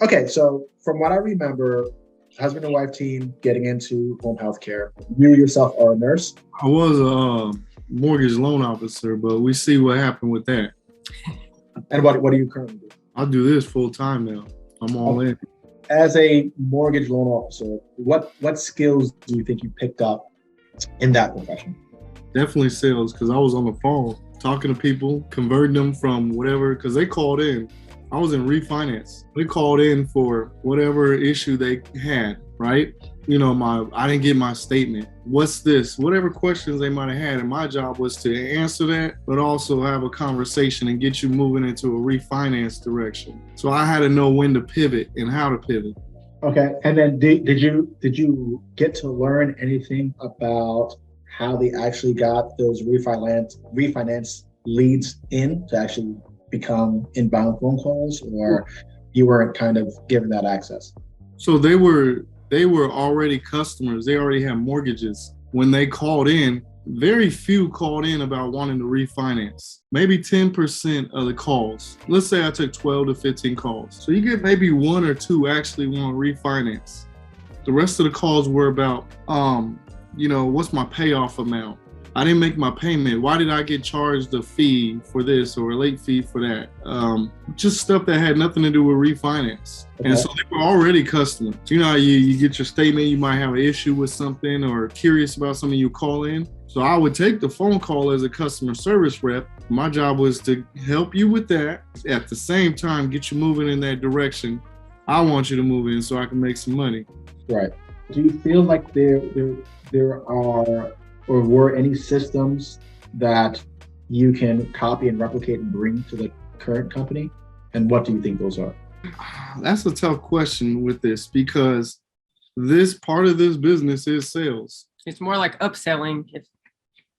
Okay, so from what I remember, husband and wife team getting into home health care. You yourself are a nurse. I was a mortgage loan officer, but we see what happened with that. And what do you currently do? I do this full time now. I'm all in. As a mortgage loan officer, what skills do you think you picked up in that profession? Definitely sales, because I was on the phone talking to people, converting them from whatever, because they called in. I was in refinance. They called in for whatever issue they had, right? You know, I didn't get my statement. What's this? Whatever questions they might have had. And my job was to answer that, but also have a conversation and get you moving into a refinance direction. So I had to know when to pivot and how to pivot. Okay. And then did you get to learn anything about how they actually got those refinance leads in to actually become inbound phone calls, or you weren't kind of given that access? So they were already customers. They already had mortgages. When they called in, very few called in about wanting to refinance. Maybe 10% of the calls. Let's say I took 12 to 15 calls. So you get maybe one or two actually want to refinance. The rest of the calls were about, what's my payoff amount? I didn't make my payment. Why did I get charged a fee for this or a late fee for that? Just stuff that had nothing to do with refinance. Okay. And so they were already customers. You know how you get your statement, you might have an issue with something or curious about something, you call in. So I would take the phone call as a customer service rep. My job was to help you with that. At the same time, get you moving in that direction I want you to move in so I can make some money. Right. Do you feel like there are or were any systems that you can copy and replicate and bring to the current company? And what do you think those are? That's a tough question with this, because this part of this business is sales. It's more like upselling,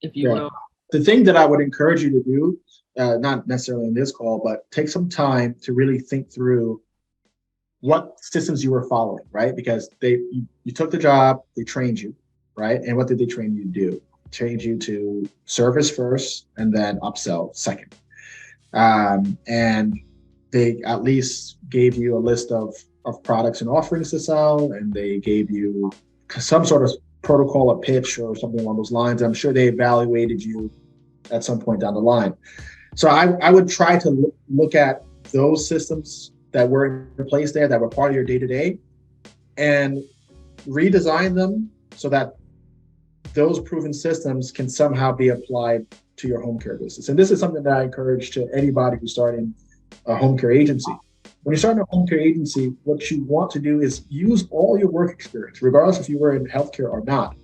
if you will. The thing that I would encourage you to do, not necessarily in this call, but take some time to really think through what systems you were following, right? Because you took the job, they trained you, right? And what did they train you to do? Trained you to service first and then upsell second. And they at least gave you a list of products and offerings to sell, and they gave you some sort of protocol, a pitch or something along those lines. I'm sure they evaluated you at some point down the line. So I would try to look at those systems that were in place there, that were part of your day-to-day, and redesign them so that those proven systems can somehow be applied to your home care business. And this is something that I encourage to anybody who's starting a home care agency. When you're starting a home care agency, what you want to do is use all your work experience, regardless if you were in healthcare or not,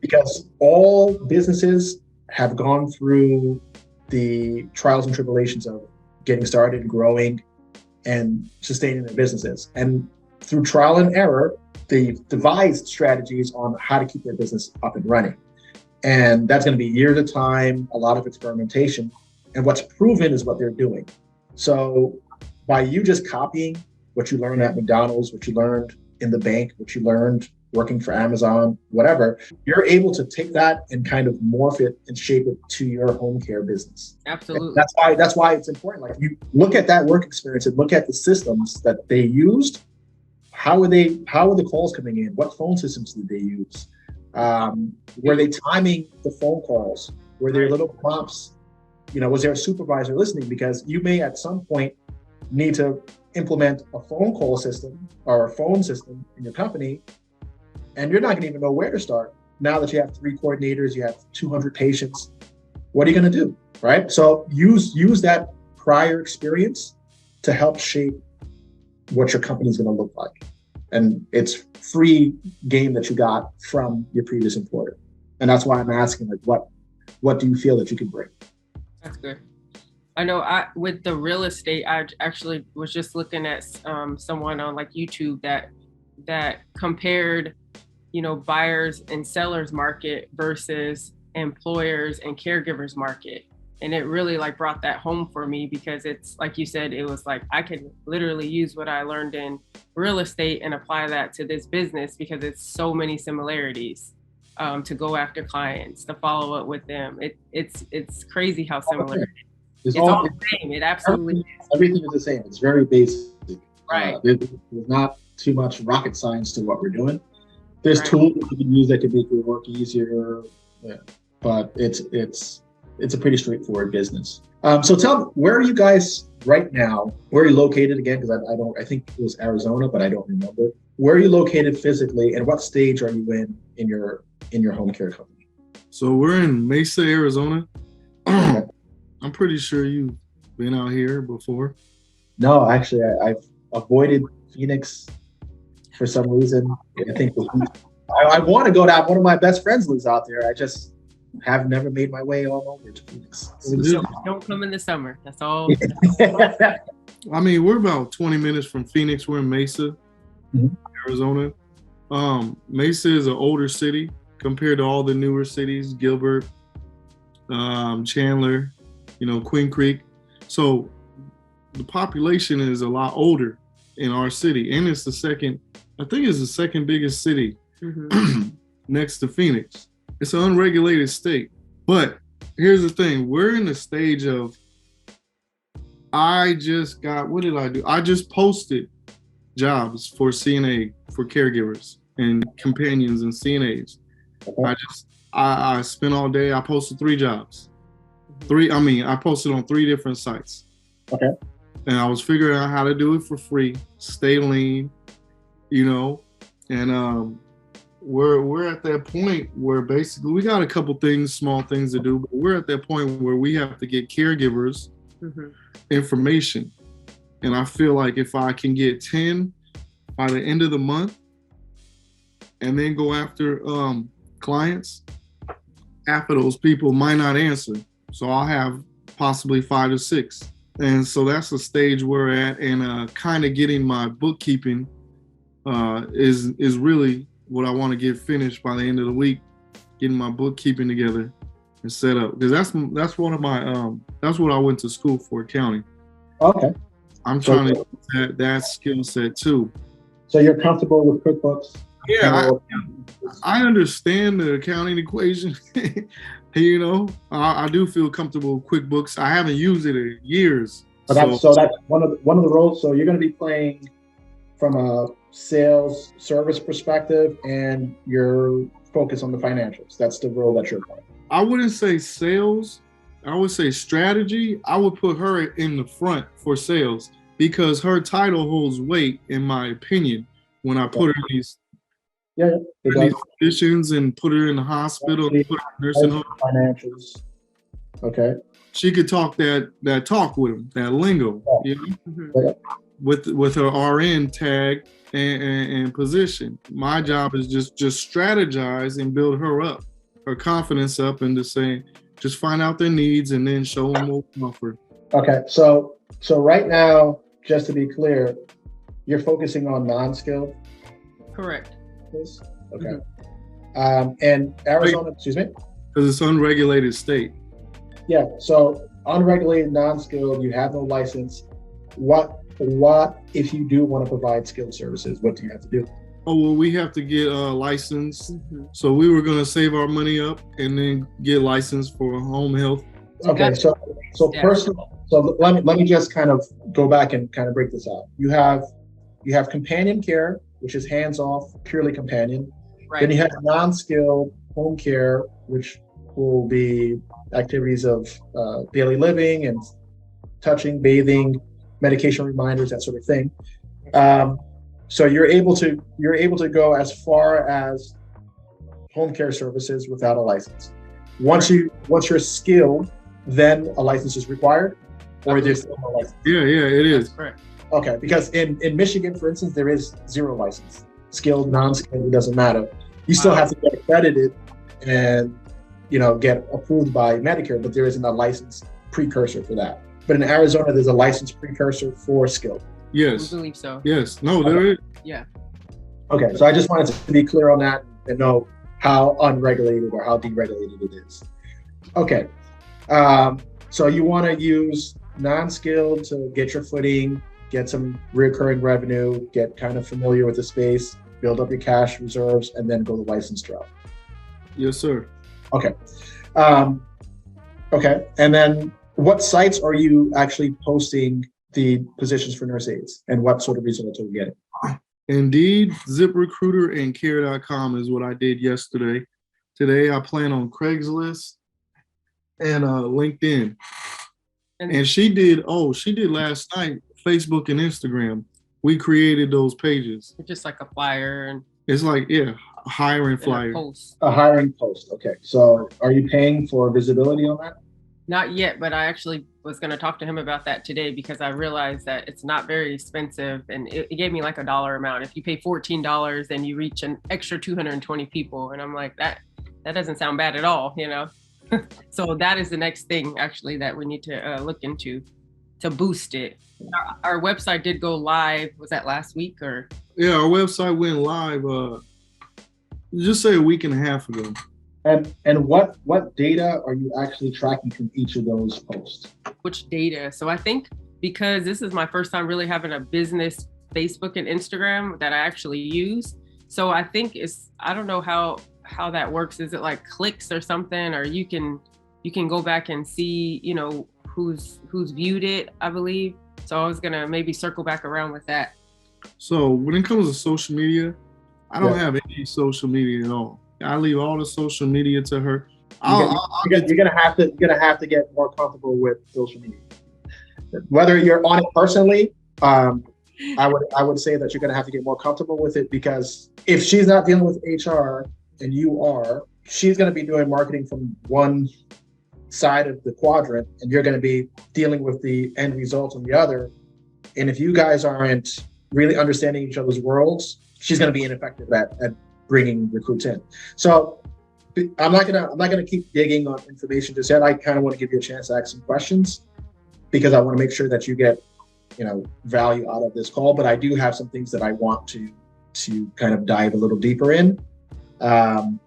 because all businesses have gone through the trials and tribulations of getting started, growing, and sustaining their businesses. And through trial and error, they've devised strategies on how to keep their business up and running. And that's going to be years of time, a lot of experimentation. And what's proven is what they're doing. So by you just copying what you learned at McDonald's, what you learned in the bank, what you learned working for Amazon, whatever, you're able to take that and kind of morph it and shape it to your home care business. Absolutely. And that's why it's important. Like, you look at that work experience and look at the systems that they used. How were the calls coming in? What phone systems did they use? Were they timing the phone calls? Were there little prompts? Was there a supervisor listening? Because you may at some point need to implement a phone call system or a phone system in your company, and you're not going to even know where to start. Now that you have 3 coordinators, you have 200 patients, what are you going to do, right? So use that prior experience to help shape what your company is going to look like. And it's free game that you got from your previous employer. And that's why I'm asking, like, what do you feel that you can bring? That's good. I know with the real estate, I actually was just looking at someone on like YouTube that compared, buyers and sellers market versus employers and caregivers market. And it really like brought that home for me, because it's like you said, it was like I could literally use what I learned in real estate and apply that to this business, because it's so many similarities to go after clients, to follow up with them. It's crazy how similar it is. It's all the same. It absolutely is. Everything is the same. It's very basic. Right. There's not too much rocket science to what we're doing. There's Right. tools that you can use that can make your work easier, yeah, but it's a pretty straightforward business. So tell me, where are you guys right now? Where are you located again? Because I think it was Arizona, but I don't remember. Where are you located physically, and what stage are you in your home care company? So we're in Mesa, Arizona. Okay. I'm pretty sure you've been out here before. No, actually, I've avoided Phoenix for some reason. I think I want to go down. One of my best friends lives out there. I just have never made my way on over to Phoenix. Don't come in the summer. That's all. I mean, we're about 20 minutes from Phoenix. We're in Mesa, Arizona. Mesa is an older city compared to all the newer cities, Gilbert, Chandler, Queen Creek. So the population is a lot older in our city, and it's the second biggest city next to Phoenix. It's an unregulated state. But here's the thing, we're in the stage of, what did I do? I just posted jobs for CNA, for caregivers and companions and CNAs. Okay. I spent all day, I posted 3 jobs. I posted on 3 different sites. Okay. And I was figuring out how to do it for free, stay lean, and we're at that point where basically we got a couple small things to do, but we're at that point where we have to get caregivers information. And I feel like if I can get 10 by the end of the month and then go after clients, half of those people might not answer. So I'll have possibly 5 to 6. And so that's the stage we're at, and kind of getting my bookkeeping is really what I want to get finished by the end of the week, getting my bookkeeping together and set up, because that's one of my that's what I went to school for, accounting. Okay. I'm trying to get that skill set too. So you're comfortable with QuickBooks? Yeah, I understand the accounting equation. I do feel comfortable with QuickBooks. I haven't used it in years. So that's one of the roles. So you're going to be playing from a sales service perspective, and you're focused on the financials. That's the role that you're playing. I wouldn't say sales. I would say strategy. I would put her in the front for sales because her title holds weight, in my opinion, when I put her in these positions and put her in the hospital, and put her in nursing home. Financials. Okay. She could talk that talk with them, that lingo, with her RN tag and position. My job is just strategize and build her up, her confidence up, and just find out their needs and then show them what we offer. Okay, so right now, just to be clear, you're focusing on non-skilled? Correct. Okay. And Arizona, excuse me? Because it's unregulated state. Yeah, so unregulated, non-skilled, you have no license. What if you do want to provide skilled services? What do you have to do? Oh, well, we have to get a license. So we were going to save our money up and then get licensed for home health. Okay, so let me just kind of go back and kind of break this out. You have companion care, which is hands-off, purely companion. Right. Then you have non-skilled home care, which will be activities of daily living and touching, bathing, medication reminders, that sort of thing. So you're able to go as far as home care services without a license. Once you're skilled, then a license is required, or there's still no license. Yeah, it is. Correct. Okay, because in Michigan, for instance, there is 0 license. Skilled, non-skilled, it doesn't matter. You still have to get accredited and get approved by Medicare, but there isn't a license precursor for that. But in Arizona, there's a license precursor for skilled. Yes. I believe so. Yes. No, there is. Yeah. Okay, so I just wanted to be clear on that and know how unregulated or how deregulated it is. Okay, so you want to use non-skilled to get your footing, get some recurring revenue, get kind of familiar with the space, build up your cash reserves, and then go the licensed route. Yes, sir. Okay. Okay, and then what sites are you actually posting the positions for nurse aides and what sort of results are we getting? Indeed, ZipRecruiter, and Care.com is what I did yesterday. Today, I plan on Craigslist and LinkedIn. And she did last night, Facebook and Instagram. We created those pages. Just like a flyer and it's like, yeah, a hiring flyer. A hiring post. Okay. So are you paying for visibility on that? Not yet, but I actually was going to talk to him about that today because I realized that it's not very expensive, and it gave me like a dollar amount. If you pay $14, then you reach an extra 220 people, and I'm like, that doesn't sound bad at all, you know. So that is the next thing actually that we need to look into to boost it. Our website did go live. Was that last week or? Yeah, our website went live. Just say a week and a half ago. And what data are you actually tracking from each of those posts? Which data? So I think because this is my first time really having a business Facebook and Instagram that I actually use. So I think I don't know how that works. Is it like clicks or something, or you can go back and see, you know, who's viewed it, I believe. So I was gonna maybe circle back around with that. So when it comes to social media, I don't have any social media at all. I leave all the social media to her. You're gonna have to get more comfortable with social media. Whether you're on it personally, I would say that you're gonna have to get more comfortable with it, because if she's not dealing with HR and you are, she's gonna be doing marketing from one side of the quadrant, and you're gonna be dealing with the end result on the other. And if you guys aren't really understanding each other's worlds, she's gonna be ineffective at bringing recruits in. So I'm not gonna keep digging on information just yet. I kind of want to give you a chance to ask some questions, because I want to make sure that you get, you know, value out of this call. But I do have some things that I want to kind of dive a little deeper in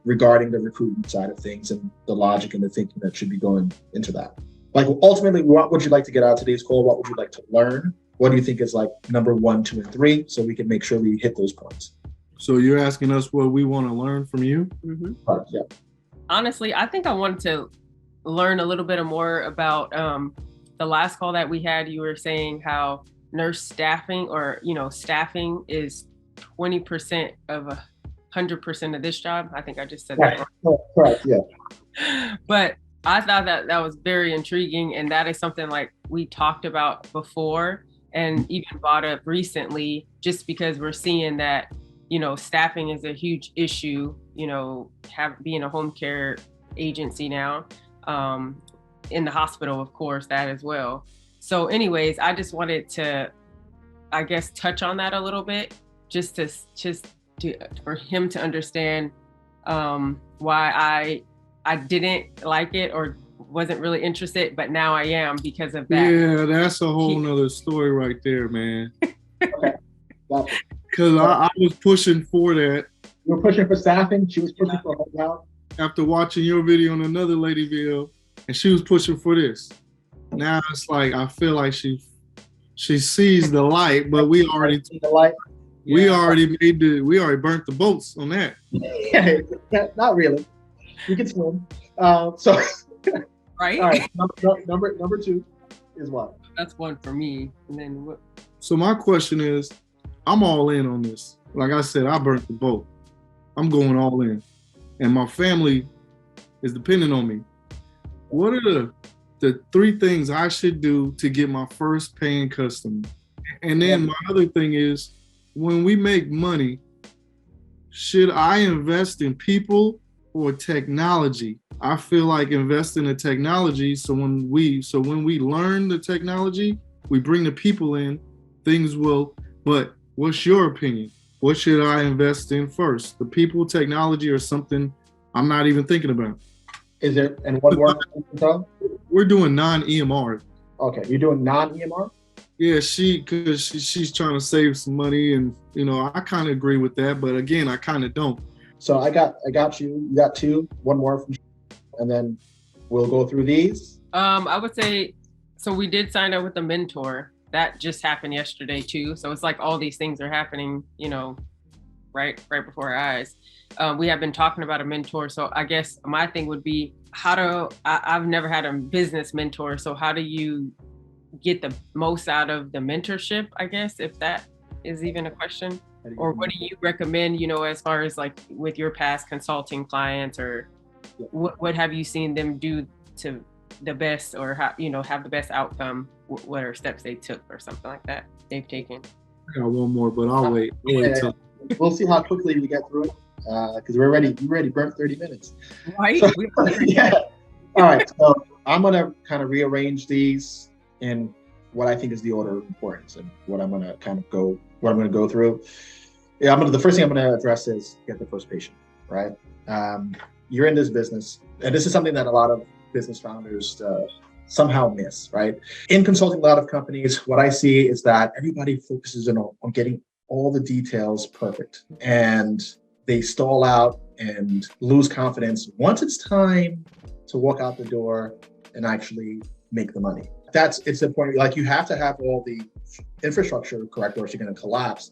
regarding the recruitment side of things and the logic and the thinking that should be going into that. Like, ultimately, what would you like to get out of today's call? What would you like to learn? What do you think is like number 1, 2, and 3, so we can make sure we hit those points? So you're asking us what we want to learn from you? Mm-hmm. Yeah. Honestly, I think I wanted to learn a little bit more about the last call that we had. You were saying how nurse staffing, or, you know, staffing is 20% of 100% of this job. I think I just said that wrong. Correct, yeah. But I thought that was very intriguing, and that is something like we talked about before and even brought up recently, just because we're seeing that, you know, staffing is a huge issue, you know, being a home care agency now, in the hospital, of course, that as well. So anyways, I just wanted to, I guess, touch on that a little bit, just to for him to understand why I didn't like it or wasn't really interested, but now I am because of that. Yeah, that's a whole nother story right there, man. Okay. Because I was pushing for that. You were pushing for staffing. She was pushing for home health. After watching your video and another lady video, and she was pushing for this. Now it's like I feel like she sees the light, but we already we already burnt the boats on that. Not really. You can swim. So right. All right. Number 2 is what? That's 1 for me. And then what? So my question is, I'm all in on this. Like I said, I burnt the boat. I'm going all in. And my family is depending on me. What are the 3 things I should do to get my first paying customer? And then my other thing is, when we make money, should I invest in people or technology? I feel like investing in technology, so when we learn the technology, we bring the people in, things will, but what's your opinion? What should I invest in first? The people, technology, or something I'm not even thinking about? Is there, and what more? We're doing non-EMR. Okay, you're doing non-EMR? Yeah, because she's trying to save some money, and you know, I kind of agree with that, but again, I kind of don't. So I got you. You got 2, 1 more from, and then we'll go through these. I would say, so we did sign up with a mentor. That just happened yesterday too. So it's like all these things are happening, you know, right before our eyes. We have been talking about a mentor. So I guess my thing would be, I've never had a business mentor. So how do you get the most out of the mentorship, I guess, if that is even a question? Or what do you recommend, as far as like with your past consulting clients, or what have you seen them do to the best, or have the best outcome? What are steps they took or something like that they've taken? I got one more, but I'll wait. We'll see how quickly we get through it, because we already burnt 30 minutes. Right. So, yeah. All right. So I'm going to kind of rearrange these in what I think is the order of importance, and what I'm going to go through. Yeah, the first thing I'm going to address is get the first patient, right? You're in this business, and this is something that a lot of business founders somehow miss, right? In consulting a lot of companies, what I see is that everybody focuses on getting all the details perfect, and they stall out and lose confidence once it's time to walk out the door and actually make the money. It's important. Like, you have to have all the infrastructure correct, or else you're going to collapse.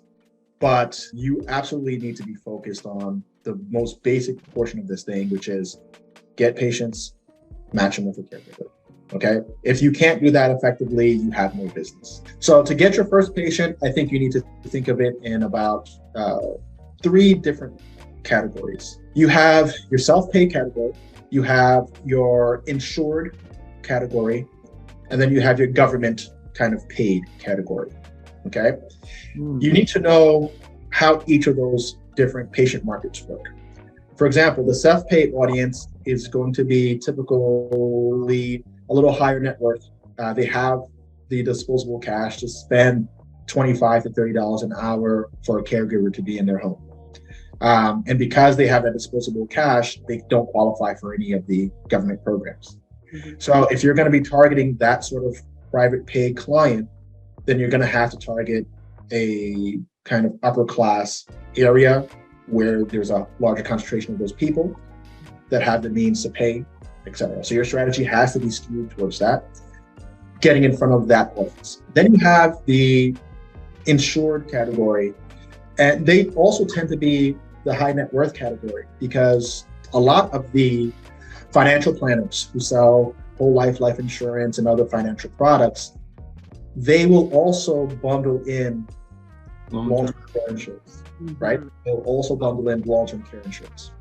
But you absolutely need to be focused on the most basic portion of this thing, which is get patients, match them with a caregiver. Okay. If you can't do that effectively, you have no business. So to get your first patient, I think you need to think of it in about 3 different categories. You have your self-pay category, you have your insured category, and then you have your government kind of paid category. Okay. You need to know how each of those different patient markets work. For example, the self-pay audience is going to be typically a little higher net worth. They have the disposable cash to spend $25 to $30 an hour for a caregiver to be in their home. And because they have that disposable cash, they don't qualify for any of the government programs. Mm-hmm. So if you're going to be targeting that sort of private pay client, then you're going to have to target a kind of upper class area where there's a larger concentration of those people that have the means to pay, etc. So your strategy has to be skewed towards that, getting in front of that audience. Then you have the insured category, and they also tend to be the high net worth category, because a lot of the financial planners who sell whole life insurance and other financial products, they will also bundle in long-term care insurance, right? They'll also bundle in long-term care insurance.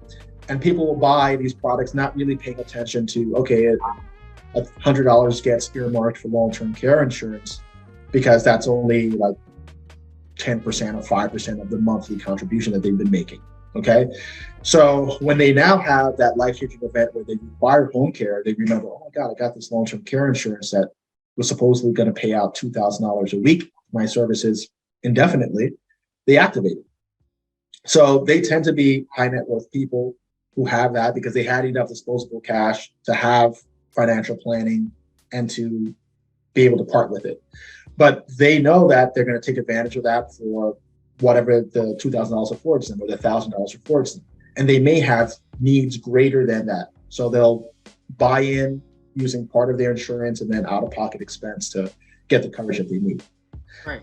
And people will buy these products not really paying attention to, okay, $100 gets earmarked for long-term care insurance, because that's only like 10% or 5% of the monthly contribution that they've been making, okay? So when they now have that life-changing event where they require home care, they remember, oh my God, I got this long-term care insurance that was supposedly going to pay out $2,000 a week for my services indefinitely. They activate it. So they tend to be high net worth people who have that because they had enough disposable cash to have financial planning and to be able to part with it. But they know that they're going to take advantage of that for whatever the $2,000 affords them, or the $1,000 affords them. And they may have needs greater than that. So they'll buy in using part of their insurance and then out-of-pocket expense to get the coverage that they need. Right.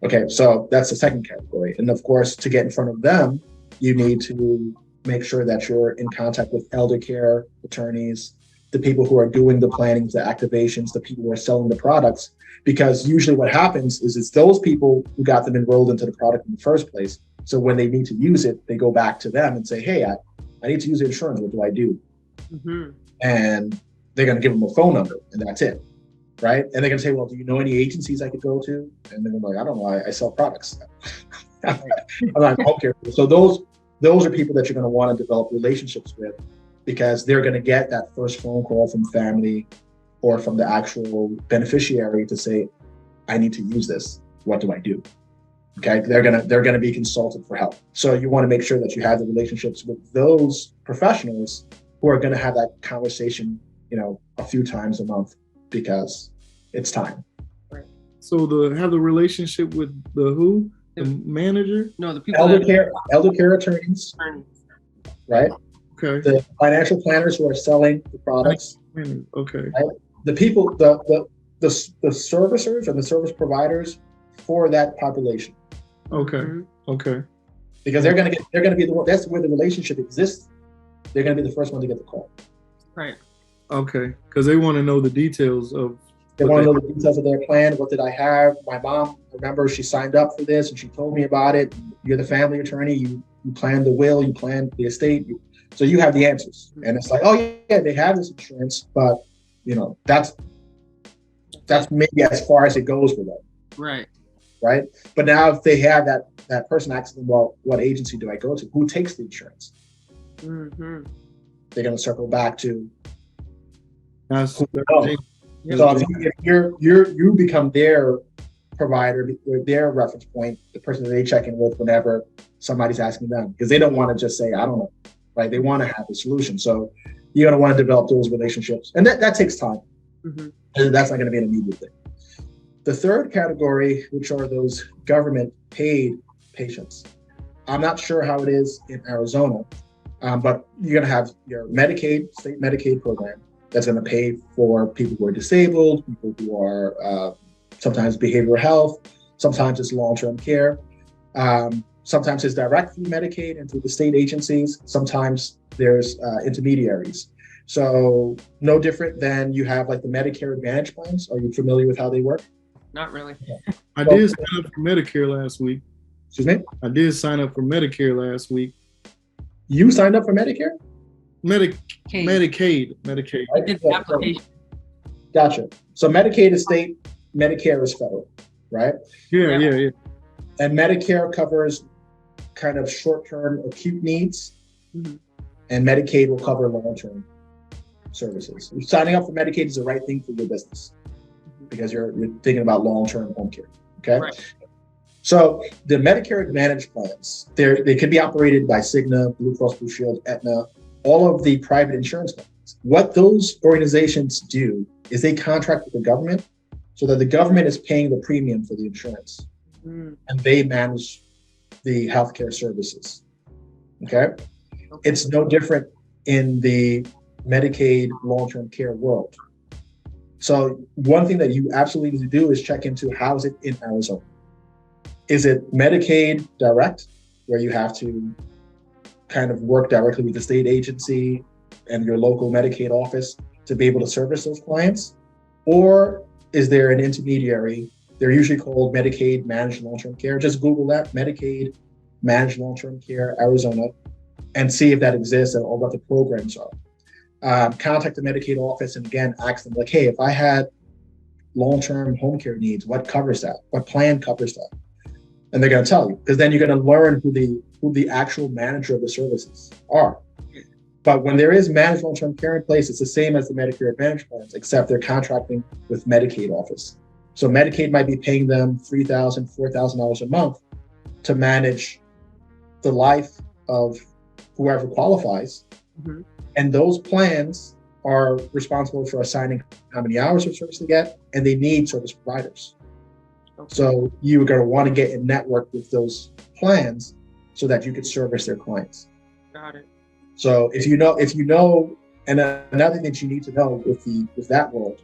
Okay, so that's the second category. And of course, to get in front of them, you need to make sure that you're in contact with elder care attorneys, the people who are doing the plannings, the activations, the people who are selling the products, because usually what happens is it's those people who got them enrolled into the product in the first place. So when they need to use it, they go back to them and say, hey, I need to use the insurance. What do I do? Mm-hmm. And they're going to give them a phone number, and that's it, right? And they're going to say, well, do you know any agencies I could go to? And then they're like, I don't know, I sell products. I'm not home care. So those are people that you're going to want to develop relationships with, because they're going to get that first phone call from family or from the actual beneficiary to say, I need to use this. What do I do? Okay, they're gonna be consulted for help. So you want to make sure that you have the relationships with those professionals who are going to have that conversation, a few times a month, because it's time. Right. So have the relationship with the manager? No, the people. Elder care attorneys. Right. Okay. The financial planners who are selling the products. Okay. Right? The people, the servicers or the service providers for that population. Okay. Okay. Because they're gonna be the one. That's where the relationship exists. They're gonna be the first one to get the call. Right. Okay. Because they want to know the details of They want to know the details of their plan. What did I have? My mom, remember, she signed up for this and she told me about it. You're the family attorney. You planned the will, you planned the estate. So you have the answers. And it's like, oh yeah, they have this insurance, but that's maybe as far as it goes with them. Right. Right. But now if they have that person asking them, well, what agency do I go to? Who takes the insurance? Mm-hmm. They're going to circle back to That's So if you become their provider, their reference point, the person that they check in with whenever somebody's asking them, because they don't want to just say, I don't know, right? They want to have a solution. So you're going to want to develop those relationships. And that takes time. Mm-hmm. And that's not going to be an immediate thing. The third category, which are those government paid patients. I'm not sure how it is in Arizona, but you're going to have your Medicaid, state Medicaid program that's going to pay for people who are disabled, people who are sometimes behavioral health, sometimes it's long-term care. Sometimes it's direct through Medicaid and through the state agencies. Sometimes there's intermediaries. So no different than you have like the Medicare Advantage plans. Are you familiar with how they work? Not really. I did sign up for Medicare last week. Excuse me? I did sign up for Medicare last week. You signed up for Medicare? Medicaid. I did the application. Gotcha. So Medicaid is state, Medicare is federal, right? Yeah. And Medicare covers kind of short-term acute needs, and Medicaid will cover long-term services. Signing up for Medicaid is the right thing for your business because you're thinking about long-term home care. Okay. Right. So the Medicare Advantage plans, they can be operated by Cigna, Blue Cross Blue Shield, Aetna, all of the private insurance companies. What those organizations do is they contract with the government so that the government is paying the premium for the insurance and they manage the healthcare services. Okay. It's no different in the Medicaid long-term care world. So one thing that you absolutely need to do is check into how is it in Arizona. Is it Medicaid direct, where you have to kind of work directly with the state agency and your local Medicaid office to be able to service those clients? Or is there an intermediary? They're usually called Medicaid Managed Long-Term Care. Just Google that, Medicaid Managed Long-Term Care, Arizona, and see if that exists or what the programs are. Contact the Medicaid office and again, ask them like, hey, if I had long-term home care needs, what covers that? What plan covers that? And they're going to tell you, because then you're going to learn who the actual manager of the services are. But when there is managed long-term care in place, it's the same as the Medicare Advantage plans, except they're contracting with Medicaid office. So Medicaid might be paying them $3,000, $4,000 a month to manage the life of whoever qualifies. And those plans are responsible for assigning how many hours of service they get, and they need service providers. So you're going to want to get in network with those plans so that you could service their clients. Got it. So if you know, and another thing that you need to know with that world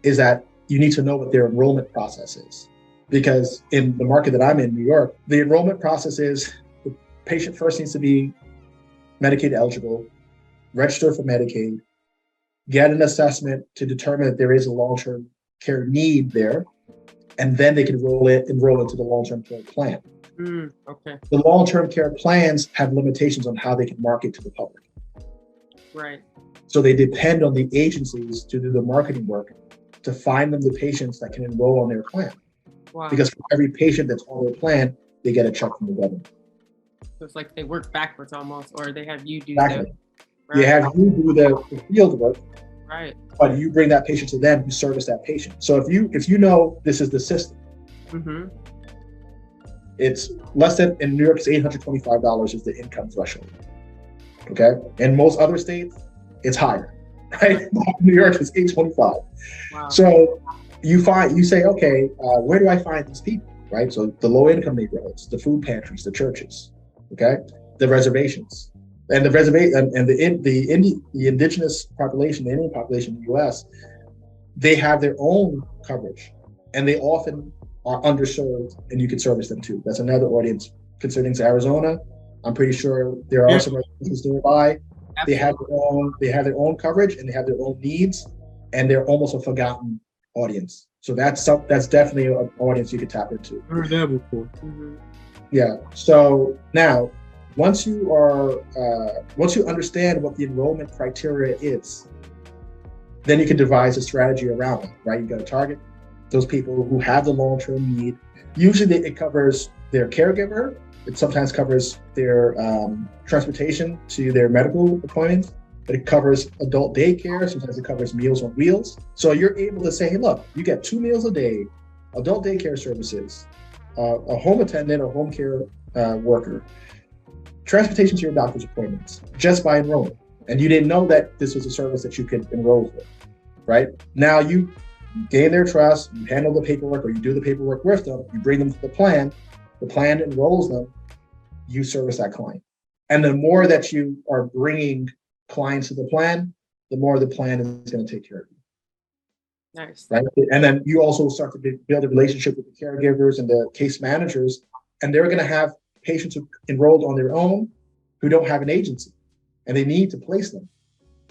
is that you need to know what their enrollment process is. Because in the market that I'm in, New York, the enrollment process is the patient first needs to be Medicaid eligible, register for Medicaid, get an assessment to determine that there is a long-term care need there, and then they can enroll into the long-term care plan. Okay. The long-term care plans have limitations on how they can market to the public. Right. So they depend on the agencies to do the marketing work to find them the patients that can enroll on their plan. Wow. Because for every patient that's on their plan, they get a check from the government. So it's like they work backwards almost, or they have you do Exactly. Right. You have you do the field work, Right. but you bring that patient to them, you service that patient. So if you know this is the system, it's less than, in New York, it's $825 is the income threshold. Okay. In most other states, it's higher, right? New York is $825. Wow. So you say, okay, where do I find these people, right? So the low income neighborhoods, the food pantries, the churches, okay, the reservations. And the indigenous population, the Indian population in the U.S., they have their own coverage, and they often are underserved, and you can service them too. That's another audience. Concerning Arizona, I'm pretty sure there are some reservations nearby. Absolutely. They have their own coverage, and they have their own needs, and they're almost a forgotten audience. So that's definitely an audience you could tap into. I heard that before. Mhm. Yeah. So now, once you understand what the enrollment criteria is, then you can devise a strategy around it, right? You got to target those people who have the long-term need. Usually it covers their caregiver. It sometimes covers their transportation to their medical appointments, but it covers adult daycare. Sometimes it covers Meals on Wheels. So you're able to say, hey, look, you get 2 meals a day, adult daycare services, a home attendant or home care worker, transportation to your doctor's appointments, just by enrolling. And you didn't know that this was a service that you could enroll for, right? Now you gain their trust, you handle the paperwork, or you do the paperwork with them, you bring them to the plan enrolls them, you service that client. And the more that you are bringing clients to the plan, the more the plan is going to take care of you. Nice. Right? And then you also start to build a relationship with the caregivers and the case managers, and they're going to have patients who enrolled on their own who don't have an agency, and they need to place them.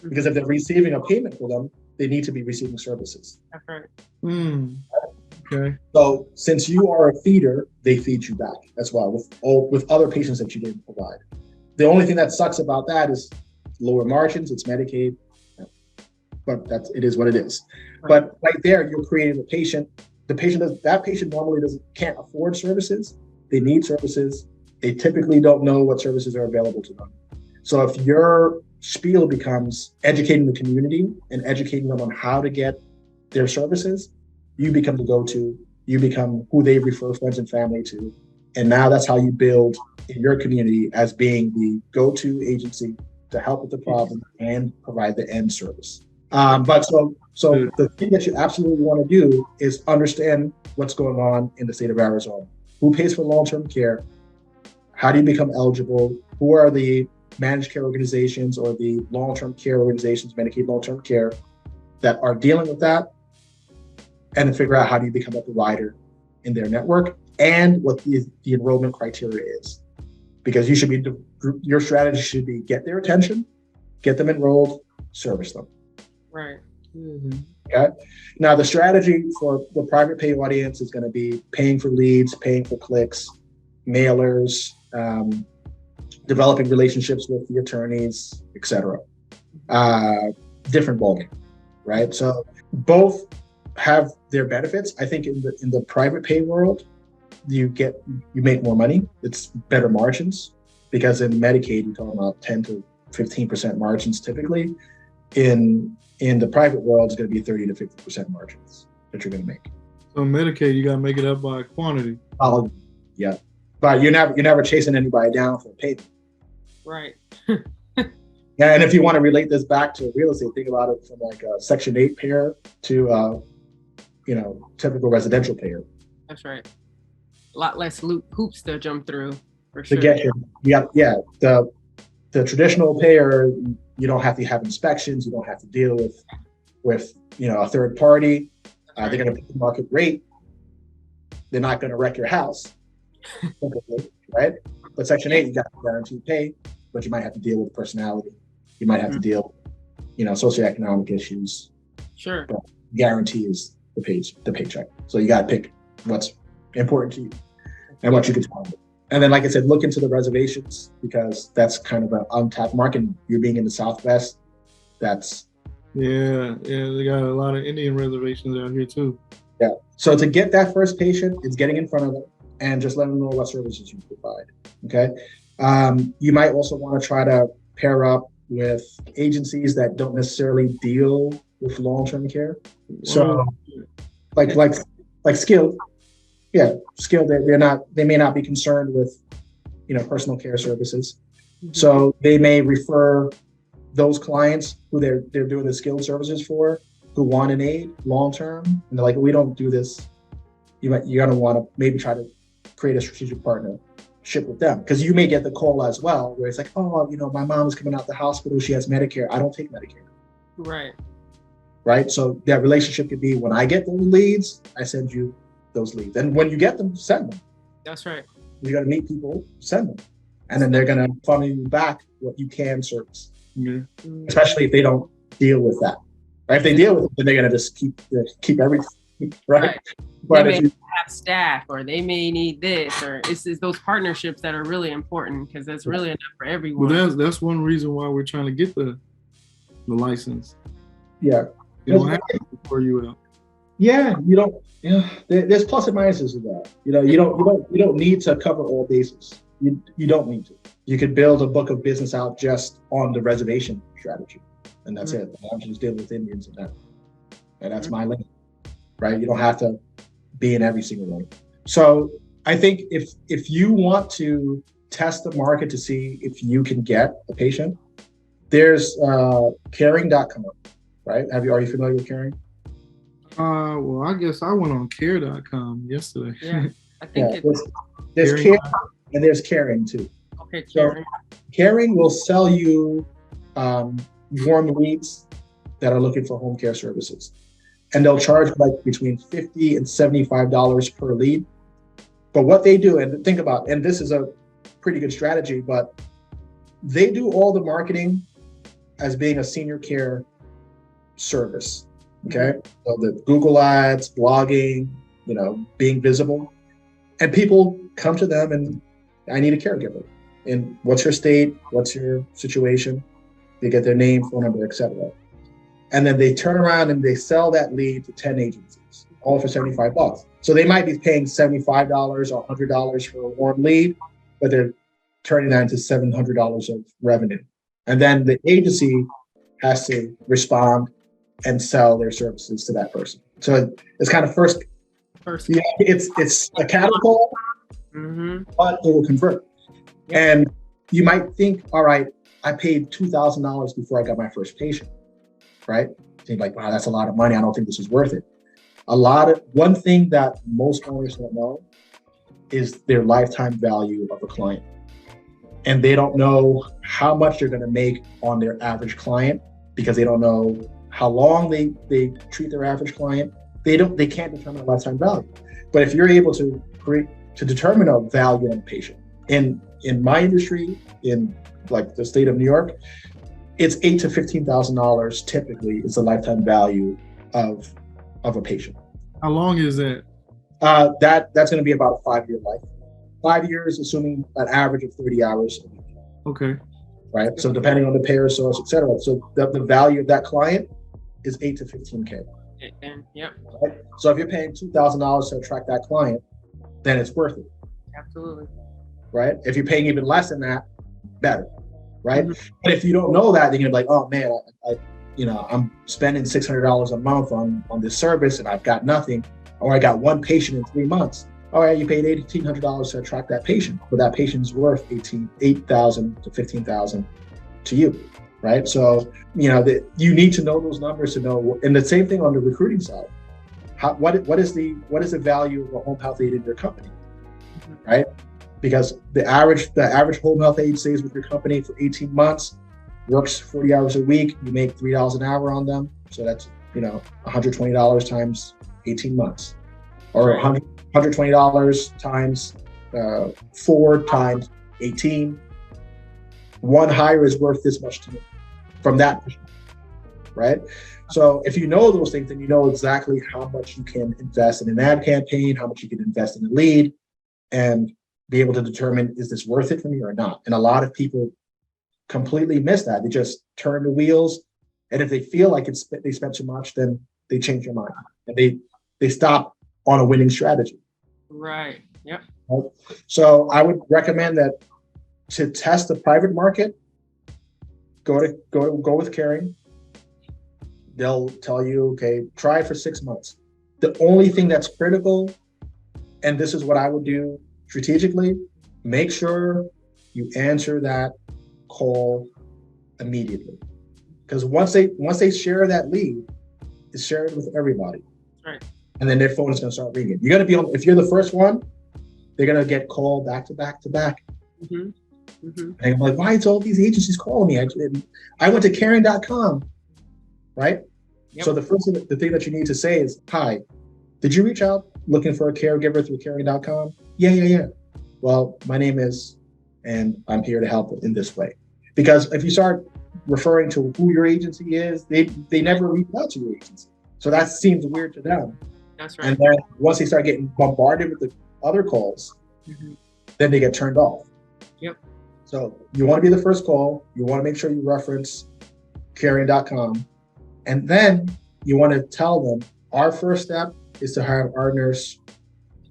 Because if they're receiving a payment for them, they need to be receiving services. That's right. Okay. So since you are a feeder, they feed you back as well with other patients that you didn't provide. The only thing that sucks about that is lower margins. It's Medicaid, but it is what it is. Right. But right there, you're creating a patient. That patient normally can't afford services. They need services. They typically don't know what services are available to them. So if your spiel becomes educating the community and educating them on how to get their services, you become the go-to. You become who they refer friends and family to. And now that's how you build in your community as being the go-to agency to help with the problem and provide the end service. But the thing that you absolutely want to do is understand what's going on in the state of Arizona. Who pays for long-term care? How do you become eligible? Who are the managed care organizations or the long-term care organizations, Medicaid long-term care, that are dealing with that? And then figure out how do you become a provider in their network and what the enrollment criteria is. Because your strategy should be get their attention, get them enrolled, service them. Right. Mm-hmm. Okay. Now the strategy for the private pay audience is going to be paying for leads, paying for clicks, mailers, developing relationships with the attorneys, etc. Different ballgame, right? So both have their benefits. I think in the private pay world, you make more money. It's better margins, because in Medicaid you're talking about 10 to 15% margins typically. In the private world, it's going to be 30 to 50% margins that you're going to make. So Medicaid, you got to make it up by quantity. Oh, yeah, but you're never chasing anybody down for a payment. Right. And if you want to relate this back to real estate, think about it from like a Section 8 payer to typical residential payer. That's right. A lot less hoops to jump through, for sure. To get the traditional payer, you don't have to have inspections. You don't have to deal with a third party. They're going to pay the market rate. They're not going to wreck your house, right? But Section 8, you got guaranteed pay, but you might have to deal with personality. You might have to deal with, socioeconomic issues. Sure. But guarantee is the paycheck. So you got to pick what's important to you and what you can tolerate. And then, like I said, look into the reservations, because that's kind of an untapped market. You're being in the Southwest. That's they got a lot of Indian reservations out here too. Yeah. So to get that first patient, it's getting in front of them and just letting them know what services you provide. Okay. You might also want to try to pair up with agencies that don't necessarily deal with long-term care. So, like skilled. Yeah, skilled. They may not be concerned with, personal care services. Mm-hmm. So they may refer those clients who they're doing the skilled services for, who want an aid long term, and they're like, we don't do this. You're gonna want to maybe try to create a strategic partnership with them, because you may get the call as well, where it's like, oh, my mom is coming out the hospital. She has Medicare. I don't take Medicare. Right. Right. So that relationship could be, when I get those leads, I send you those leads. And when you get them, send them. That's right. You got to meet people, send them. And then they're going to funnel you back what you can service. Mm-hmm. Especially if they don't deal with that. right? If they deal with it, then they're gonna just keep everything, right? Right. But They if may you, have staff, or they may need this, or it's those partnerships that are really important, because that's really enough for everyone. Well, that's one reason why we're trying to get the license. yeah, You don't have to refer you out. yeah, you don't. Yeah, there's plus and minuses of that. You don't need to cover all bases. You don't need to. You could build a book of business out just on the reservation strategy, and that's it. I'm just dealing with Indians and that's my lane, right? You don't have to be in every single one. So I think if you want to test the market to see if you can get a patient, there's caring.com, right? Are you familiar with Caring? Well, I guess I went on care.com yesterday. Yeah, I think there's Care and there's Caring too. Okay, Caring. So Caring will sell you warm leads that are looking for home care services. And they'll charge like between $50 and $75 per lead. But what they do, and think about, and this is a pretty good strategy, but they do all the marketing as being a senior care service. Okay. So the Google ads, blogging, being visible. And people come to them and I need a caregiver. And what's your state? What's your situation? They get their name, phone number, etc. And then they turn around and they sell that lead to 10 agencies, all for $75. So they might be paying $75 or $100 for a warm lead, but they're turning that into $700 of revenue. And then the agency has to respond and sell their services to that person. So it's kind of first yeah, it's a catapult, but it will convert. Yep. And you might think, all right, I paid $2,000 before I got my first patient. Right? So you're like, wow, that's a lot of money. I don't think this is worth it. One thing that most owners don't know is their lifetime value of a client. And they don't know how much they're going to make on their average client because they don't know how long they treat their average client. They can't determine a lifetime value. But if you're able to determine a value on a patient, in my industry, in like the state of New York, it's $8,000 to $15,000 typically is the lifetime value of a patient. How long is that? That's going to be about a 5-year life. 5 years, assuming an average of 30 hours a week. Okay. Right. So depending on the payer source, et cetera. So the value of that client is $8,000 to $15,000. Yep. Right? So if you're paying $2,000 to attract that client, then it's worth it. Absolutely. Right. If you're paying even less than that, better. Right. But if you don't know that, then you're like, oh man, I'm spending $600 a month on this service and I've got nothing, or I got one patient in 3 months. All right, you paid $1,800 to attract that patient, but that patient's worth $8,000 to $15,000 to you, right? So you need to know those numbers to know. And the same thing on the recruiting side. What is the value of a home health aide in your company, right? Because the average home health aide stays with your company for 18 months, works 40 hours a week. You make $3 an hour on them, so that's $120 times 18 months, or $120 times 4 times 18. One hire is worth this much to me from that perspective, right? So if you know those things, then you know exactly how much you can invest in an ad campaign, how much you can invest in a lead, and be able to determine, is this worth it for me or not? And a lot of people completely miss that. They just turn the wheels, and if they feel like they spent too much, then they change their mind and they stop on a winning strategy. Right. Yep. Right? So I would recommend that to test the private market, go with Caring. They'll tell you, okay, try it for 6 months. The only thing that's critical, and this is what I would do strategically, make sure you answer that call immediately. Because once they share that lead, it's shared with everybody. Right. And then their phone is going to start ringing. You're going to be on, if you're the first one, they're going to get called back to back to back. And I'm like, why is all these agencies calling me? I went to caring.com, right? Yep. So the thing that you need to say is, hi, did you reach out looking for a caregiver through caring.com? Yeah. Well, my name is, and I'm here to help in this way. Because if you start referring to who your agency is. They never reach out to your agency. So that seems weird to them. That's right. And then once they start getting bombarded with the other calls, then they get turned off. Yep. So you want to be the first call. You want to make sure you reference caring.com. And then you want to tell them our first step is to have our nurse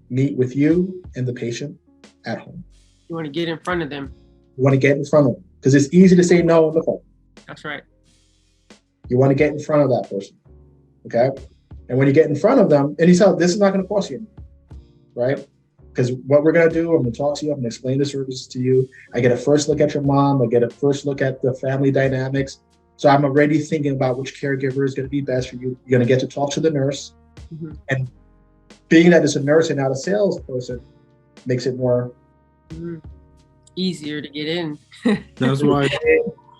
meet with you and the patient at home. You want to get in front of them. You want to get in front of them because it's easy to say no on the phone. That's right. You want to get in front of that person. Okay. And when you get in front of them, and you tell them, this is not going to cost you anything, right? Because what we're going to do, I'm going to talk to you, I'm going to explain the services to you. I get a first look at your mom. I get a first look at the family dynamics. So I'm already thinking about which caregiver is going to be best for you. You're going to get to talk to the nurse. And being that it's a nurse and not a salesperson makes it more easier to get in. That's why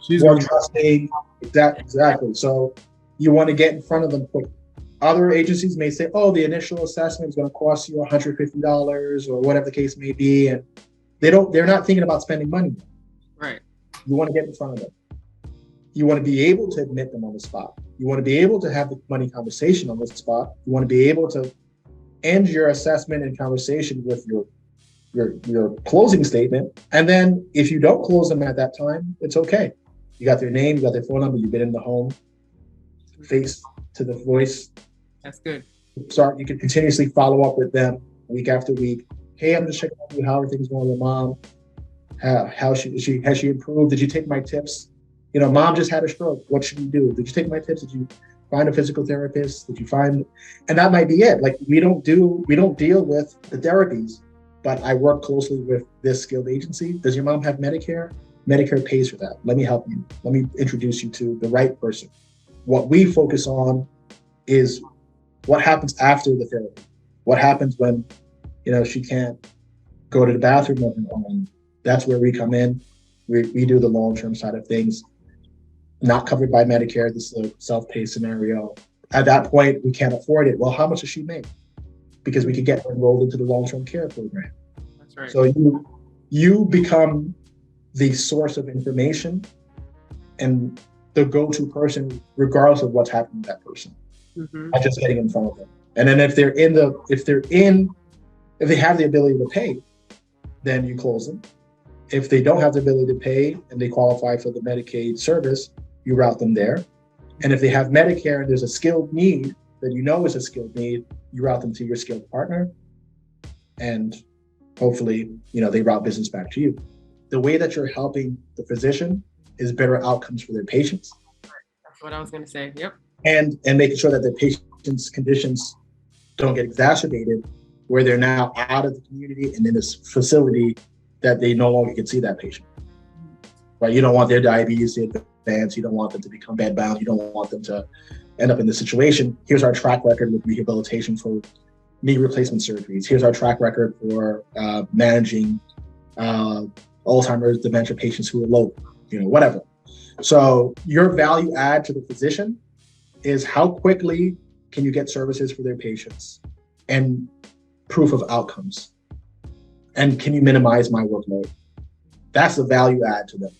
she's more trusting. Exactly. So you want to get in front of them quick. Other agencies may say, oh, the initial assessment is going to cost you $150 or whatever the case may be. And they're not thinking about spending money. Right. You want to get in front of them. You want to be able to admit them on the spot. You want to be able to have the money conversation on the spot. You want to be able to end your assessment and conversation with your closing statement. And then if you don't close them at that time, it's okay. You got their name, you got their phone number, you've been in the home, face to the voice. That's good. You can continuously follow up with them week after week. Hey, I'm just checking on you, how everything's going with mom. Has she improved? Did you take my tips? Mom just had a stroke. What should you do? Did you take my tips? Did you find a physical therapist? Did you find, and that might be it. Like we don't deal with the therapies, but I work closely with this skilled agency. Does your mom have Medicare? Medicare pays for that. Let me help you. Let me introduce you to the right person. What we focus on is what happens after the therapy. What happens when, she can't go to the bathroom on her own. That's where we come in. We do the long-term side of things. Not covered by Medicare. This is a self-pay scenario. At that point, we can't afford it. Well, how much does she make? Because we could get her enrolled into the long-term care program. That's right. So you become the source of information and the go-to person, regardless of what's happening to that person. By just getting in front of them. And then if they have the ability to pay, then you close them. If they don't have the ability to pay and they qualify for the Medicaid service, you route them there. And if they have Medicare and there's a skilled need that is a skilled need, you route them to your skilled partner. And hopefully, they route business back to you. The way that you're helping the physician is better outcomes for their patients. That's what I was going to say. Yep. And making sure that the patient's conditions don't get exacerbated, where they're now out of the community and in this facility that they no longer can see that patient. Right? You don't want their diabetes to advance. You don't want them to become bedbound. You don't want them to end up in this situation. Here's our track record with rehabilitation for knee replacement surgeries. Here's our track record for managing Alzheimer's dementia patients who elope, whatever. So your value add to the physician is how quickly can you get services for their patients and proof of outcomes. And can you minimize my workload? That's the value add to them.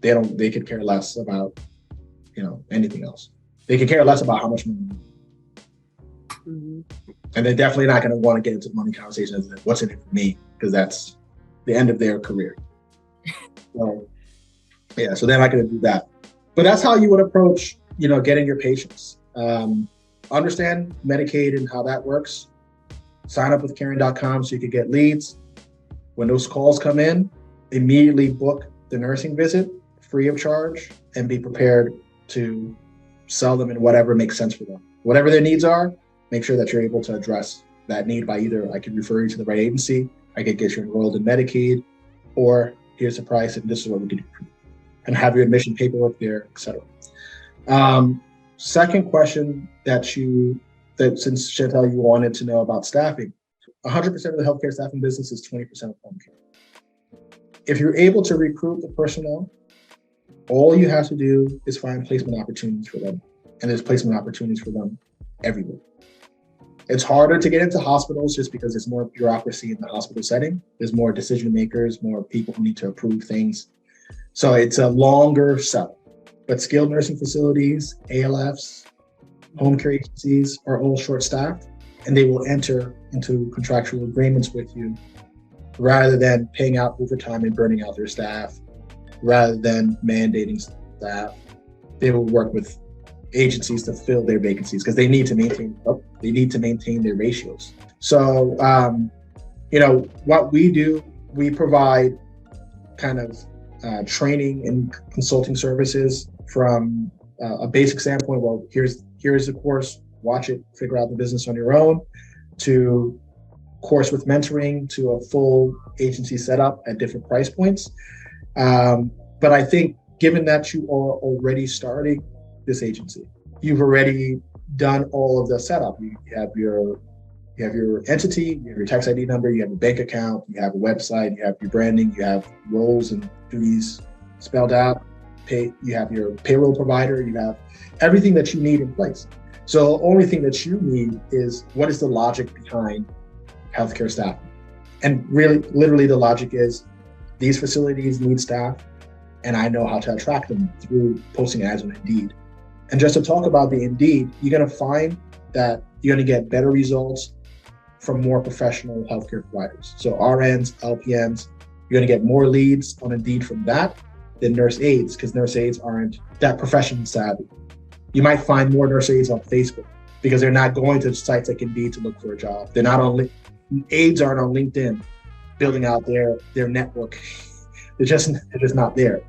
They could care less about, anything else. They could care less about how much money. And they're definitely not going to want to get into the money conversation as what's in it for me, because that's the end of their career. So they're not going to do that. But that's how you would approach, getting your patients. Understand Medicaid and how that works. Sign up with caring.com so you can get leads. When those calls come in, immediately book the nursing visit free of charge and be prepared to sell them in whatever makes sense for them. Whatever their needs are, make sure that you're able to address that need by either I can refer you to the right agency, I can get you enrolled in Medicaid, or here's the price and this is what we can do for you. And have your admission paperwork there, etc. Second question that since Chantel, you wanted to know about staffing, 100% of the healthcare staffing business is 20% of home care. If you're able to recruit the personnel, all you have to do is find placement opportunities for them. And there's placement opportunities for them everywhere. It's harder to get into hospitals just because there's more bureaucracy in the hospital setting. There's more decision makers, more people who need to approve things. So it's a longer sell. But skilled nursing facilities, ALFs, home care agencies are all short-staffed, and they will enter into contractual agreements with you rather than paying out overtime and burning out their staff, rather than mandating staff. They will work with agencies to fill their vacancies because they need to maintain their ratios. So, what we do, we provide kind of training and consulting services from a basic standpoint. Well, here's the course, watch it, figure out the business on your own, to course with mentoring, to a full agency setup at different price points. But I think given that you are already starting this agency, you've already done all of the setup. You have your entity, you have your tax ID number, you have a bank account, you have a website, you have your branding, you have roles and duties spelled out, you have your payroll provider, you have everything that you need in place. So the only thing that you need is, what is the logic behind healthcare staffing? And really, literally the logic is, these facilities need staff, and I know how to attract them through posting ads on Indeed. And just to talk about the Indeed, you're gonna find that you're gonna get better results from more professional healthcare providers. So RNs, LPNs, you're gonna get more leads on Indeed from that than nurse aides, because nurse aides aren't that professional savvy. You might find more nurse aides on Facebook because they're not going to sites like Indeed to look for a job. They're not on, aides aren't on LinkedIn building out their network. They're just not there.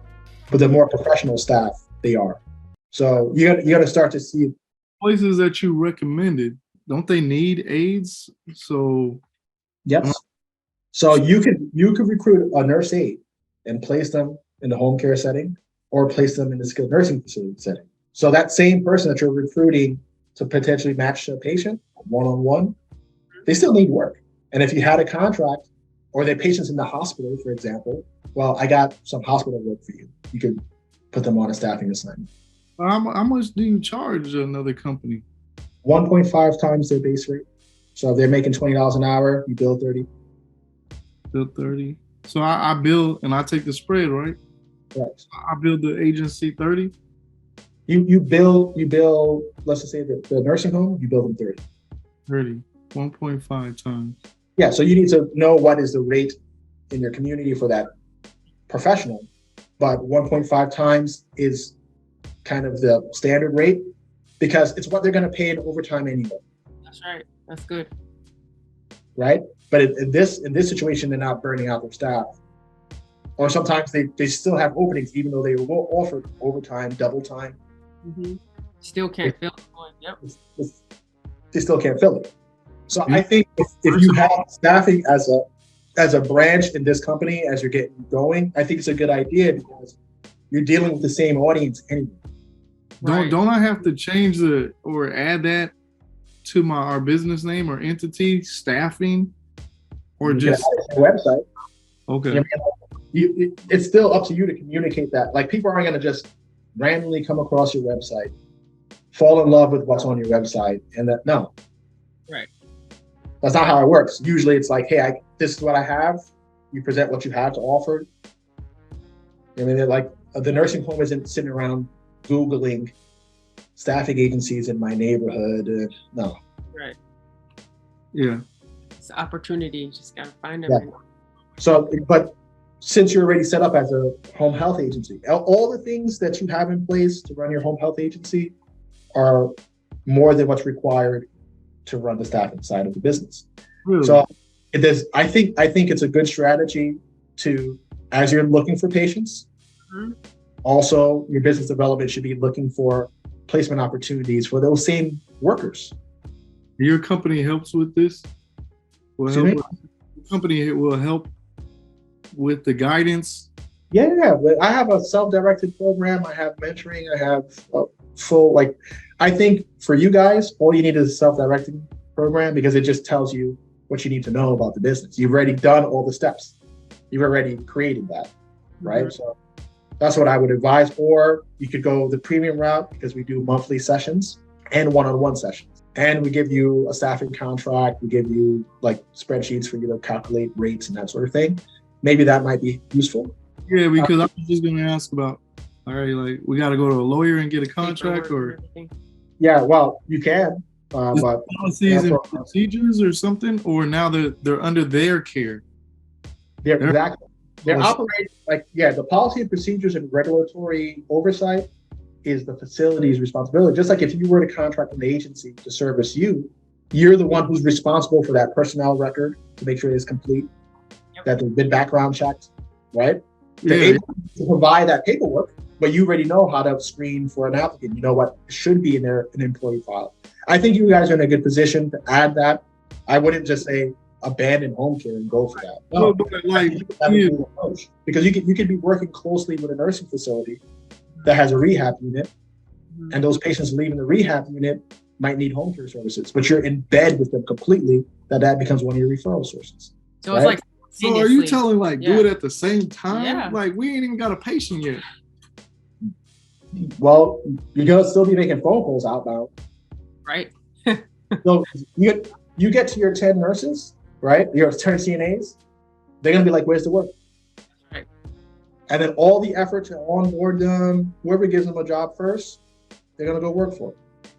But the more professional staff, they are. So you got to start to see places that you recommended. Don't they need aides? So yep. So you could recruit a nurse aide and place them in the home care setting, or place them in the skilled nursing facility setting. So that same person that you're recruiting to potentially match a patient one-on-one, they still need work. And if you had a contract, or their patients in the hospital, for example, well, I got some hospital work for you. You could put them on a staffing assignment. How much do you charge another company? 1.5 times their base rate. So if they're making $20 an hour, you bill 30. Bill 30. So I bill and I take the spread, right? Right. I bill the agency 30. You bill, let's just say the nursing home, you bill them 30. 30. 1.5 times. Yeah, so you need to know what is the rate in your community for that professional, but 1.5 times is kind of the standard rate, because it's what they're going to pay in overtime anyway. That's right. That's good. Right? But in this situation, they're not burning out their staff. Or sometimes they still have openings, even though they were offered overtime, double time. Mm-hmm. Still can't fill it. Yep. They still can't fill it. So I think if you have staffing as a branch in this company as you're getting going, I think it's a good idea, because you're dealing with the same audience anyway. Don't I have to change or add that to our business name or entity, staffing, or just website? Okay. It's still up to you to communicate that. Like, people aren't going to just randomly come across your website, fall in love with what's on your website, and no. Right. That's not how it works. Usually it's like, hey, this is what I have. You present what you have to offer. I mean, they're like, the nursing home isn't sitting around Googling staffing agencies in my neighborhood. No. Right. Yeah. It's an opportunity. You just got to find them. Yeah. So, but since you're already set up as a home health agency, all the things that you have in place to run your home health agency are more than what's required to run the staffing side of the business. Really? So I think it's a good strategy to, as you're looking for patients, mm-hmm. Also your business development should be looking for placement opportunities for those same workers. Your company helps with this? Your company will help with the guidance? Yeah, I have a self-directed program. I have mentoring. I have a full, I think for you guys, all you need is a self-directing program, because it just tells you what you need to know about the business. You've already done all the steps. You've already created that, right? Mm-hmm. So that's what I would advise. Or you could go the premium route, because we do monthly sessions and one-on-one sessions. And we give you a staffing contract. We give you spreadsheets for you to calculate rates and that sort of thing. Maybe that might be useful. Yeah, because I was just gonna ask about. All right, like we got to go to a lawyer and get a contract, or Yeah, well, you can, but policies and procedures or something, or now they're under their care. They're operating like, the policy and procedures and regulatory oversight is the facility's responsibility. Just like if you were to contract an agency to service you, you're the one who's responsible for that personnel record to make sure it's complete, that they've been background checked, right? They're able to provide that paperwork, but you already know how to screen for an applicant. You know what should be in an employee file. I think you guys are in a good position to add that. I wouldn't just say abandon home care and go for that. No, because you could be working closely with a nursing facility that has a rehab unit, and those patients leaving the rehab unit might need home care services, but you're in bed with them completely. That becomes one of your referral sources. So it's like. So are you telling do it at the same time? Yeah. Like we ain't even got a patient yet. Well, you're gonna still be making phone calls outbound, right? So you get to your 10 nurses, right? Your 10 CNAs, they're gonna be like, "Where's the work?" Right. And then all the effort to onboard them, whoever gives them a job first, they're gonna go work for it.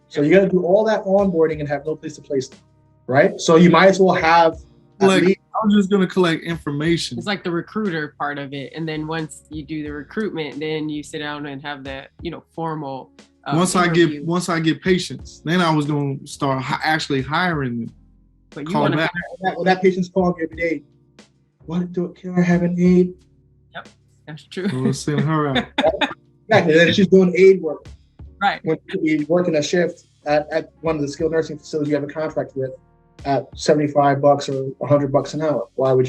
So you got to do all that onboarding and have no place to place them, right? So you might as well have. I'm just gonna collect information. It's like the recruiter part of it, and then once you do the recruitment, then you sit down and have that, formal. Once interview. I get patients, then I was gonna start actually hiring them. But you want to when that patient's calling every day, can I have an aide? Yep, that's true. We'll send her out. Exactly. Then she's doing aide work. Right. When you're working a shift at one of the skilled nursing facilities you have a contract with, at $75 or $100 an hour. Why would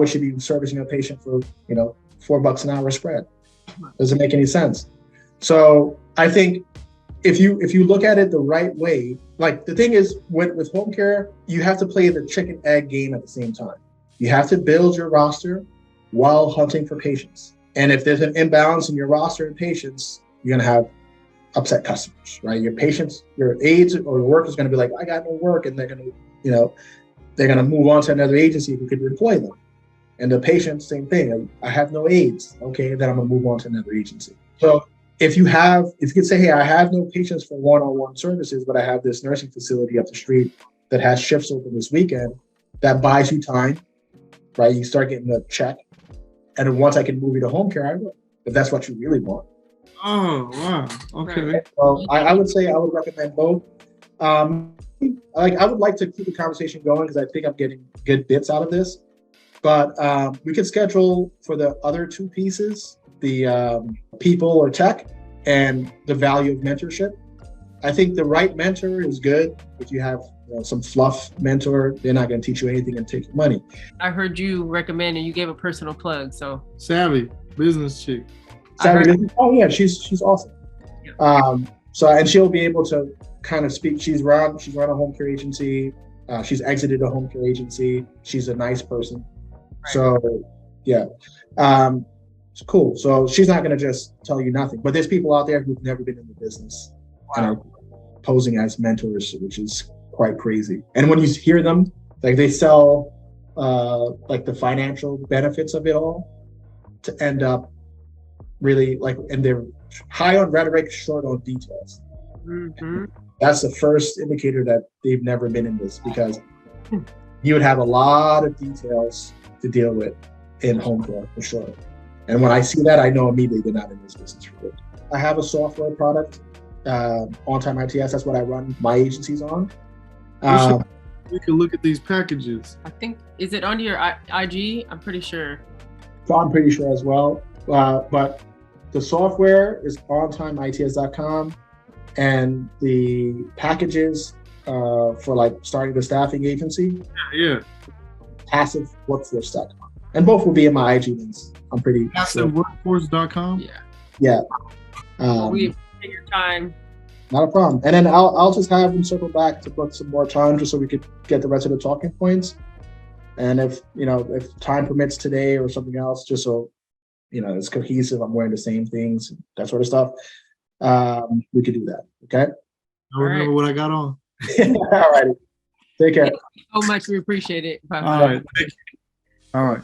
she be servicing a patient for, $4 an hour spread? Doesn't make any sense. So I think if you look at it the right way, like the thing is with home care, you have to play the chicken egg game at the same time. You have to build your roster while hunting for patients. And if there's an imbalance in your roster and patients, you're gonna have upset customers, right? Your patients, your aides or your workers going to be like, I got no work, and they're going to move on to another agency who could employ them. And the patients, same thing. I have no aides. Okay, then I'm going to move on to another agency. So if you could say, hey, I have no patients for one-on-one services, but I have this nursing facility up the street that has shifts open this weekend, that buys you time, right? You start getting a check, and then once I can move you to home care, I will. If that's what you really want. Oh, wow. Okay. So I would say I would recommend both. I would like to keep the conversation going because I think I'm getting good bits out of this. But we could schedule for the other two pieces, the people or tech and the value of mentorship. I think the right mentor is good. If you have some fluff mentor, they're not going to teach you anything and take your money. I heard you recommend and you gave a personal plug. So Savvy, business chick. Oh yeah, she's awesome. And she'll be able to kind of speak. She's run a home care agency. She's exited a home care agency. She's a nice person. Right. So yeah, it's cool. So she's not going to just tell you nothing. But there's people out there who've never been in the business and are posing as mentors, which is quite crazy. And when you hear them, like they sell like the financial benefits of it all to end up really and they're high on rhetoric, short on details. Mm-hmm. That's the first indicator that they've never been in this, because you would have a lot of details to deal with in home care for sure. And when I see that, I know immediately they're not in this business for good. I have a software product, On Time ITS. That's what I run my agencies on. We can look at these packages. I think, is it under your IG? I'm pretty sure. So I'm pretty sure as well. But the software is ontimeits.com, and the packages for like starting the staffing agency. Yeah. Passiveworkforce.com. And both will be in my IG links. I'm pretty Passiveworkforce.com? sure. Yeah. We take your time. Not a problem. And then I'll just have them circle back to book some more time just so we could get the rest of the talking points. And if time permits today or something else, just so it's cohesive, I'm wearing the same things, that sort of stuff. We could do that. Okay. I remember what I got on. All righty. Take care. Thank you so much. We appreciate it. Bye. All right. Thank you. All right.